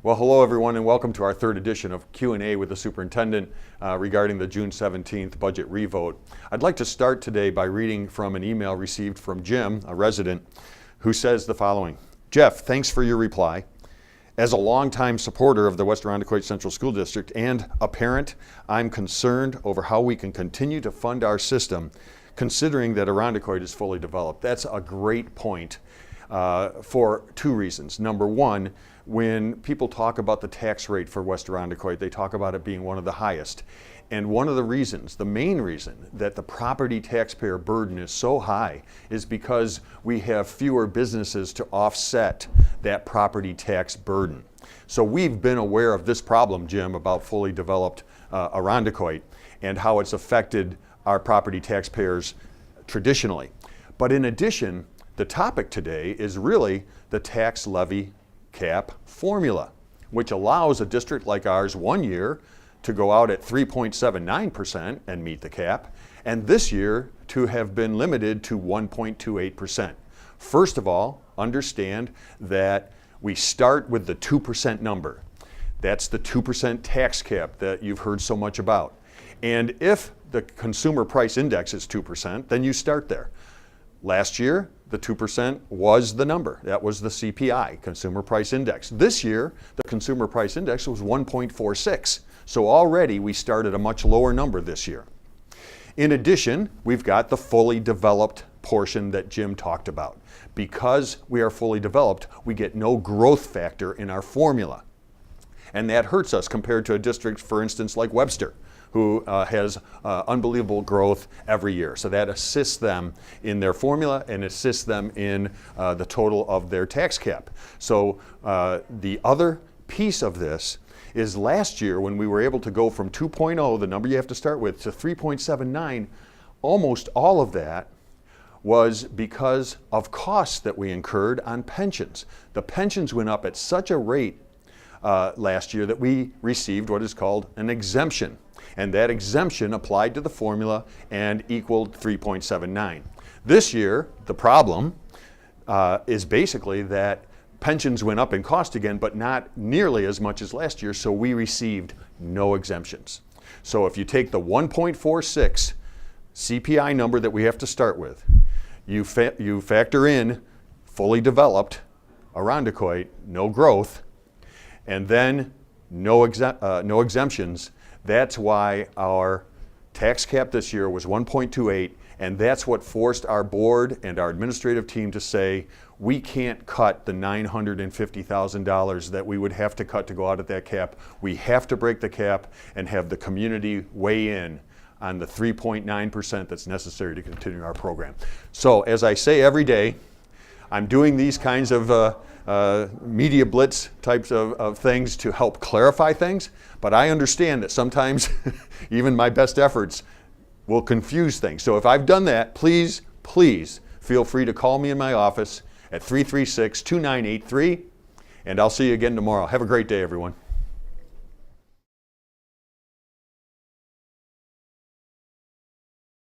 Well, hello everyone, and welcome to our third edition of Q&A with the Superintendent regarding the June 17th budget revote. I'd like to start today by reading from an email received from Jim, a resident, who says the following. Jeff, thanks for your reply. As a longtime supporter of the West Irondequoit Central School District and a parent, I'm concerned over how we can continue to fund our system considering that Irondequoit is fully developed. That's a great point for two reasons. Number one, when people talk about the tax rate for West Irondequoit, they talk about it being one of the highest. And one of the reasons, the main reason that the property taxpayer burden is so high is because we have fewer businesses to offset that property tax burden. So we've been aware of this problem, Jim, about fully developed Irondequoit and how it's affected our property taxpayers traditionally. But in addition, the topic today is really the tax levy cap formula, which allows a district like ours 1 year to go out at 3.79% and meet the cap, and this year to have been limited to 1.28%. First of all, understand that we start with the 2% number. That's the 2% tax cap that you've heard so much about. And if the consumer price index is 2%, then you start there. Last year, the 2% was the number. That was the CPI, Consumer Price Index. This year, the Consumer Price Index was 1.46. So already we start at a much lower number this year. In addition, we've got the fully developed portion that Jim talked about. Because we are fully developed, we get no growth factor in our formula. And that hurts us compared to a district, for instance, like Webster, who has unbelievable growth every year. So that assists them in their formula and assists them in the total of their tax cap. So the other piece of this is last year when we were able to go from 2.0, the number you have to start with, to 3.79, almost all of that was because of costs that we incurred on pensions. The pensions went up at such a rate last year that we received what is called an exemption. And that exemption applied to the formula and equaled 3.79. This year, the problem is basically that pensions went up in cost again, but not nearly as much as last year, so we received no exemptions. So if you take the 1.46 CPI number that we have to start with, you factor in fully developed Irondequoit, no growth, and then no exemptions. That's why our tax cap this year was 1.28, and that's what forced our board and our administrative team to say, we can't cut the $950,000 that we would have to cut to go out at that cap. We have to break the cap and have the community weigh in on the 3.9% that's necessary to continue our program. So as I say every day, I'm doing these kinds of media blitz types of things to help clarify things, but I understand that sometimes even my best efforts will confuse things. So if I've done that, please feel free to call me in my office at 336-2983, and I'll see you again tomorrow. Have a great day, everyone.